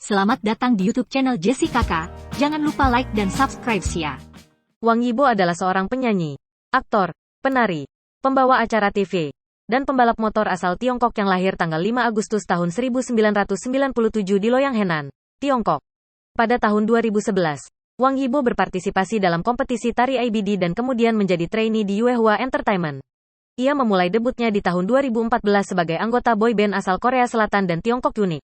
Selamat datang di YouTube channel Jessie Kakak. Jangan lupa like dan subscribe ya. Wang Yibo adalah seorang penyanyi, aktor, penari, pembawa acara TV, dan pembalap motor asal Tiongkok yang lahir tanggal 5 Agustus tahun 1997 di Loyang, Henan, Tiongkok. Pada tahun 2011, Wang Yibo berpartisipasi dalam kompetisi tari IBD dan kemudian menjadi trainee di Yuehua Entertainment. Ia memulai debutnya di tahun 2014 sebagai anggota boyband asal Korea Selatan dan Tiongkok unik.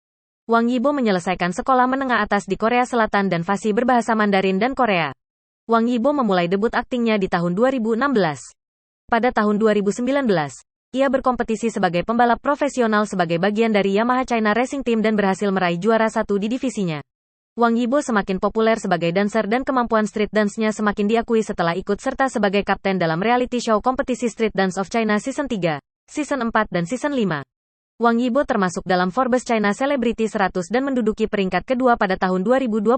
Wang Yibo menyelesaikan sekolah menengah atas di Korea Selatan dan fasih berbahasa Mandarin dan Korea. Wang Yibo memulai debut aktingnya di tahun 2016. Pada tahun 2019, ia berkompetisi sebagai pembalap profesional sebagai bagian dari Yamaha China Racing Team dan berhasil meraih juara 1 di divisinya. Wang Yibo semakin populer sebagai dancer dan kemampuan street dance-nya semakin diakui setelah ikut serta sebagai kapten dalam reality show kompetisi Street Dance of China Season 3, Season 4 dan Season 5. Wang Yibo termasuk dalam Forbes China Celebrity 100 dan menduduki peringkat kedua pada tahun 2021.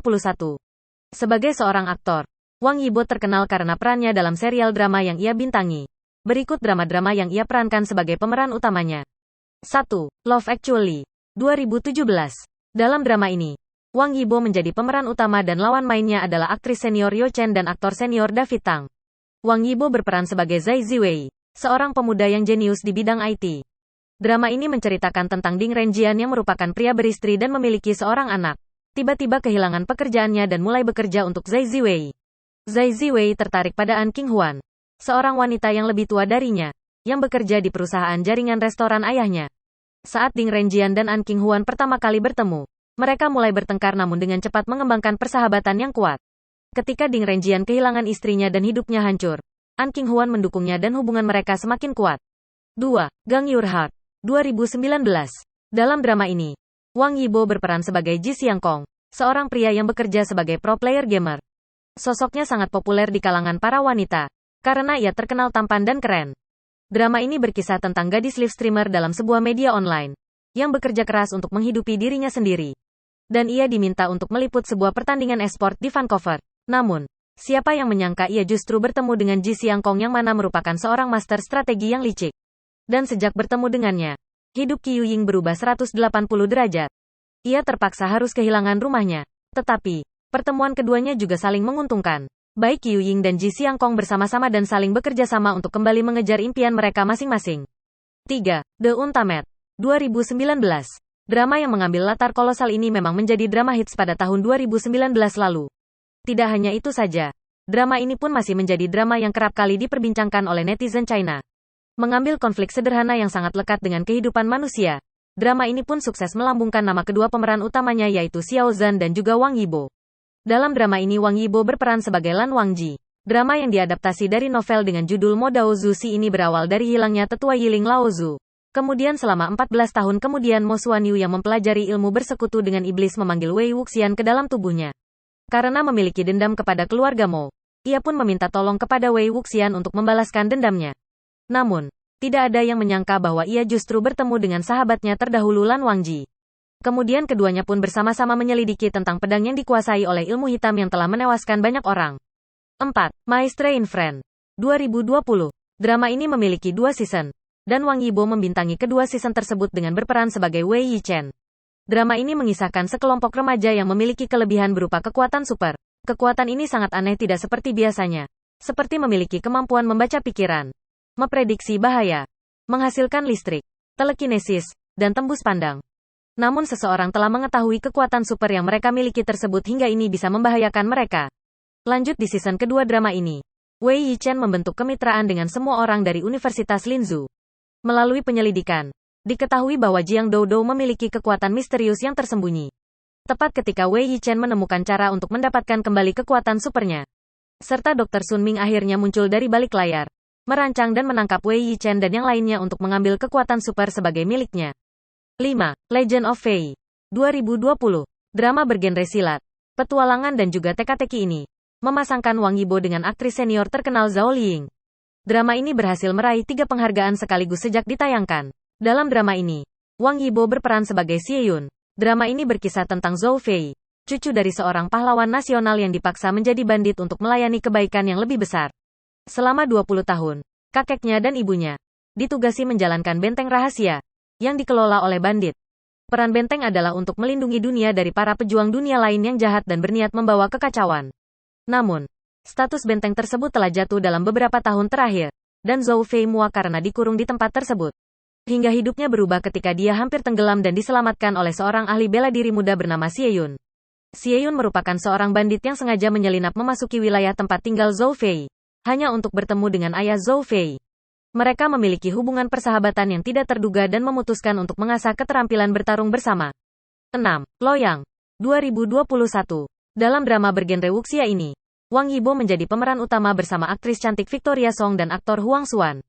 Sebagai seorang aktor, Wang Yibo terkenal karena perannya dalam serial drama yang ia bintangi. Berikut drama-drama yang ia perankan sebagai pemeran utamanya. 1. Love Actually, 2017. Dalam drama ini, Wang Yibo menjadi pemeran utama dan lawan mainnya adalah aktris senior Yo Chen dan aktor senior David Tang. Wang Yibo berperan sebagai Zai Ziwei, seorang pemuda yang jenius di bidang IT. Drama ini menceritakan tentang Ding Renjian yang merupakan pria beristri dan memiliki seorang anak. Tiba-tiba kehilangan pekerjaannya dan mulai bekerja untuk Zai Ziwei. Zai Ziwei tertarik pada An Qinghuan, seorang wanita yang lebih tua darinya, yang bekerja di perusahaan jaringan restoran ayahnya. Saat Ding Renjian dan An Qinghuan pertama kali bertemu, mereka mulai bertengkar namun dengan cepat mengembangkan persahabatan yang kuat. Ketika Ding Renjian kehilangan istrinya dan hidupnya hancur, An Qinghuan mendukungnya dan hubungan mereka semakin kuat. 2. Gang Your Heart, 2019. Dalam drama ini, Wang Yibo berperan sebagai Ji Xiangkong, seorang pria yang bekerja sebagai pro player gamer. Sosoknya sangat populer di kalangan para wanita, karena ia terkenal tampan dan keren. Drama ini berkisah tentang gadis live streamer dalam sebuah media online, yang bekerja keras untuk menghidupi dirinya sendiri. Dan ia diminta untuk meliput sebuah pertandingan e-sport di Vancouver. Namun, siapa yang menyangka ia justru bertemu dengan Ji Xiangkong yang mana merupakan seorang master strategi yang licik. Dan sejak bertemu dengannya, hidup Qiu Ying berubah 180 derajat. Ia terpaksa harus kehilangan rumahnya. Tetapi, pertemuan keduanya juga saling menguntungkan. Baik Qiu Ying dan Ji Xiangkong bersama-sama dan saling bekerja sama untuk kembali mengejar impian mereka masing-masing. 3. The Untamed, 2019. Drama yang mengambil latar kolosal ini memang menjadi drama hits pada tahun 2019 lalu. Tidak hanya itu saja, drama ini pun masih menjadi drama yang kerap kali diperbincangkan oleh netizen China. Mengambil konflik sederhana yang sangat lekat dengan kehidupan manusia, drama ini pun sukses melambungkan nama kedua pemeran utamanya yaitu Xiao Zhan dan juga Wang Yibo. Dalam drama ini Wang Yibo berperan sebagai Lan Wangji. Drama yang diadaptasi dari novel dengan judul Mo Dao Zu Si ini berawal dari hilangnya tetua Yiling Laozu. Kemudian selama 14 tahun kemudian Mo Xuanyu yang mempelajari ilmu bersekutu dengan iblis memanggil Wei Wuxian ke dalam tubuhnya. Karena memiliki dendam kepada keluarga Mo, ia pun meminta tolong kepada Wei Wuxian untuk membalaskan dendamnya. Namun, tidak ada yang menyangka bahwa ia justru bertemu dengan sahabatnya terdahulu Lan Wangji. Kemudian keduanya pun bersama-sama menyelidiki tentang pedang yang dikuasai oleh ilmu hitam yang telah menewaskan banyak orang. 4. My Strange Friend, 2020. Drama ini memiliki 2 season, dan Wang Yibo membintangi kedua season tersebut dengan berperan sebagai Wei Yichen. Drama ini mengisahkan sekelompok remaja yang memiliki kelebihan berupa kekuatan super. Kekuatan ini sangat aneh tidak seperti biasanya. Seperti memiliki kemampuan membaca pikiran, memprediksi bahaya, menghasilkan listrik, telekinesis, dan tembus pandang. Namun seseorang telah mengetahui kekuatan super yang mereka miliki tersebut hingga ini bisa membahayakan mereka. Lanjut di season kedua drama ini, Wei Yichen membentuk kemitraan dengan semua orang dari Universitas Linzhou. Melalui penyelidikan, diketahui bahwa Jiang Doudou memiliki kekuatan misterius yang tersembunyi. Tepat ketika Wei Yichen menemukan cara untuk mendapatkan kembali kekuatan supernya, serta Dr. Sun Ming akhirnya muncul dari balik layar, merancang dan menangkap Wei Yichen dan yang lainnya untuk mengambil kekuatan super sebagai miliknya. 5. Legend of Fei, 2020. Drama bergenre silat, petualangan dan juga teka-teki ini memasangkan Wang Yibo dengan aktris senior terkenal Zhao Liying. Drama ini berhasil meraih 3 penghargaan sekaligus sejak ditayangkan. Dalam drama ini, Wang Yibo berperan sebagai Xie Yun. Drama ini berkisah tentang Zhou Fei, cucu dari seorang pahlawan nasional yang dipaksa menjadi bandit untuk melayani kebaikan yang lebih besar. Selama 20 tahun, kakeknya dan ibunya ditugasi menjalankan benteng rahasia yang dikelola oleh bandit. Peran benteng adalah untuk melindungi dunia dari para pejuang dunia lain yang jahat dan berniat membawa kekacauan. Namun, status benteng tersebut telah jatuh dalam beberapa tahun terakhir, dan Zhou Fei muak karena dikurung di tempat tersebut. Hingga hidupnya berubah ketika dia hampir tenggelam dan diselamatkan oleh seorang ahli bela diri muda bernama Xie Yun. Xie Yun merupakan seorang bandit yang sengaja menyelinap memasuki wilayah tempat tinggal Zhou Fei, hanya untuk bertemu dengan ayah Zhou Fei. Mereka memiliki hubungan persahabatan yang tidak terduga dan memutuskan untuk mengasah keterampilan bertarung bersama. 6. Loyang 2021. Dalam drama bergenre wuxia ini, Wang Yibo menjadi pemeran utama bersama aktris cantik Victoria Song dan aktor Huang Xuan.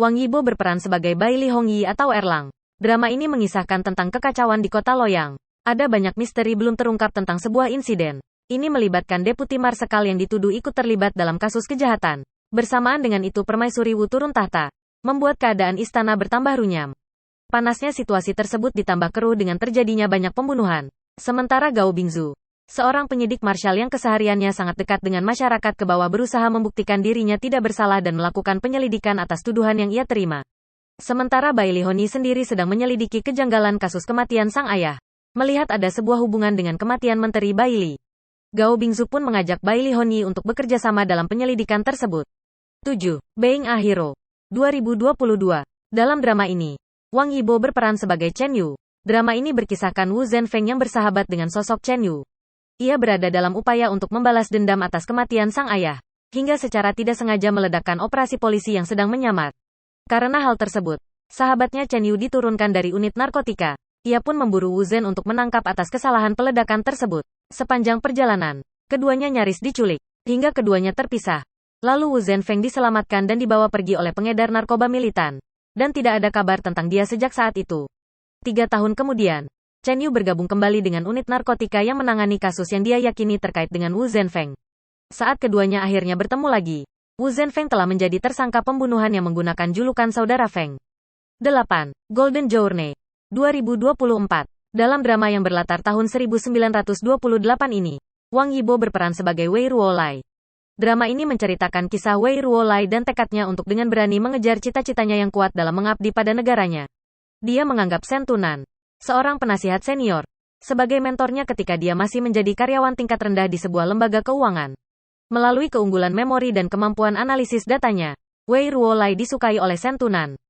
Wang Yibo berperan sebagai Bai Li Hongyi atau Erlang. Drama ini mengisahkan tentang kekacauan di kota Loyang. Ada banyak misteri belum terungkap tentang sebuah insiden. Ini melibatkan Deputi Marsekal yang dituduh ikut terlibat dalam kasus kejahatan. Bersamaan dengan itu Permaisuri Wu turun tahta, membuat keadaan istana bertambah runyam. Panasnya situasi tersebut ditambah keruh dengan terjadinya banyak pembunuhan. Sementara Gao Bingzu, seorang penyidik marshal yang kesehariannya sangat dekat dengan masyarakat ke bawah berusaha membuktikan dirinya tidak bersalah dan melakukan penyelidikan atas tuduhan yang ia terima. Sementara Bai Li Hongyi sendiri sedang menyelidiki kejanggalan kasus kematian sang ayah. Melihat ada sebuah hubungan dengan kematian Menteri Bai Li, Gao Bingzu pun mengajak Bai Li Hongyi untuk bekerja sama dalam penyelidikan tersebut. 7. Being a Hero 2022. Dalam drama ini, Wang Yibo berperan sebagai Chen Yu. Drama ini berkisahkan Wu Zhenfeng yang bersahabat dengan sosok Chen Yu. Ia berada dalam upaya untuk membalas dendam atas kematian sang ayah, hingga secara tidak sengaja meledakkan operasi polisi yang sedang menyamar. Karena hal tersebut, sahabatnya Chen Yu diturunkan dari unit narkotika. Ia pun memburu Wu Zhen untuk menangkap atas kesalahan peledakan tersebut. Sepanjang perjalanan, keduanya nyaris diculik, hingga keduanya terpisah. Lalu Wu Zhenfeng diselamatkan dan dibawa pergi oleh pengedar narkoba militan. Dan tidak ada kabar tentang dia sejak saat itu. 3 tahun kemudian, Chen Yu bergabung kembali dengan unit narkotika yang menangani kasus yang dia yakini terkait dengan Wu Zhenfeng. Saat keduanya akhirnya bertemu lagi, Wu Zhenfeng telah menjadi tersangka pembunuhan yang menggunakan julukan Saudara Feng. 8. Golden Journey 2024. Dalam drama yang berlatar tahun 1928 ini, Wang Yibo berperan sebagai Wei Ruolai. Drama ini menceritakan kisah Wei Ruolai dan tekadnya untuk dengan berani mengejar cita-citanya yang kuat dalam mengabdi pada negaranya. Dia menganggap Shen Tunan, seorang penasihat senior, sebagai mentornya ketika dia masih menjadi karyawan tingkat rendah di sebuah lembaga keuangan. Melalui keunggulan memori dan kemampuan analisis datanya, Wei Ruolai disukai oleh Shen Tunan.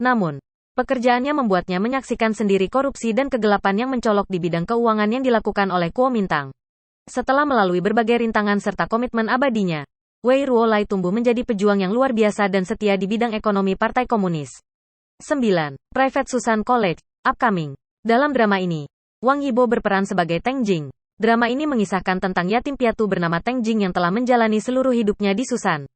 Namun, pekerjaannya membuatnya menyaksikan sendiri korupsi dan kegelapan yang mencolok di bidang keuangan yang dilakukan oleh Kuomintang. Setelah melalui berbagai rintangan serta komitmen abadinya, Wei Ruolai tumbuh menjadi pejuang yang luar biasa dan setia di bidang ekonomi Partai Komunis. 9. Private Susan College, Upcoming. Dalam drama ini, Wang Yibo berperan sebagai Teng Jing. Drama ini mengisahkan tentang yatim piatu bernama Teng Jing yang telah menjalani seluruh hidupnya di Susan.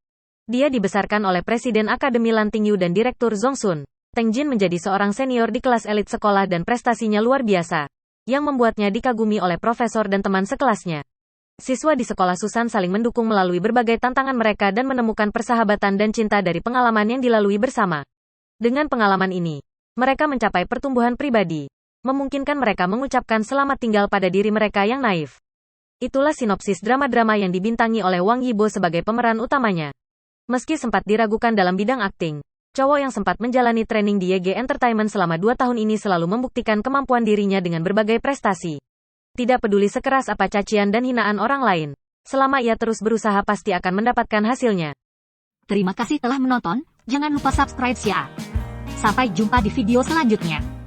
Dia dibesarkan oleh Presiden Akademi Lantingyu dan Direktur Zhongsun. Teng Jin menjadi seorang senior di kelas elit sekolah dan prestasinya luar biasa, yang membuatnya dikagumi oleh profesor dan teman sekelasnya. Siswa di sekolah Susan saling mendukung melalui berbagai tantangan mereka dan menemukan persahabatan dan cinta dari pengalaman yang dilalui bersama. Dengan pengalaman ini, mereka mencapai pertumbuhan pribadi, memungkinkan mereka mengucapkan selamat tinggal pada diri mereka yang naif. Itulah sinopsis drama-drama yang dibintangi oleh Wang Yibo sebagai pemeran utamanya. Meski sempat diragukan dalam bidang akting, cowok yang sempat menjalani training di YG Entertainment selama 2 tahun ini selalu membuktikan kemampuan dirinya dengan berbagai prestasi. Tidak peduli sekeras apa cacian dan hinaan orang lain, selama ia terus berusaha pasti akan mendapatkan hasilnya. Terima kasih telah menonton, jangan lupa subscribe ya. Sampai jumpa di video selanjutnya.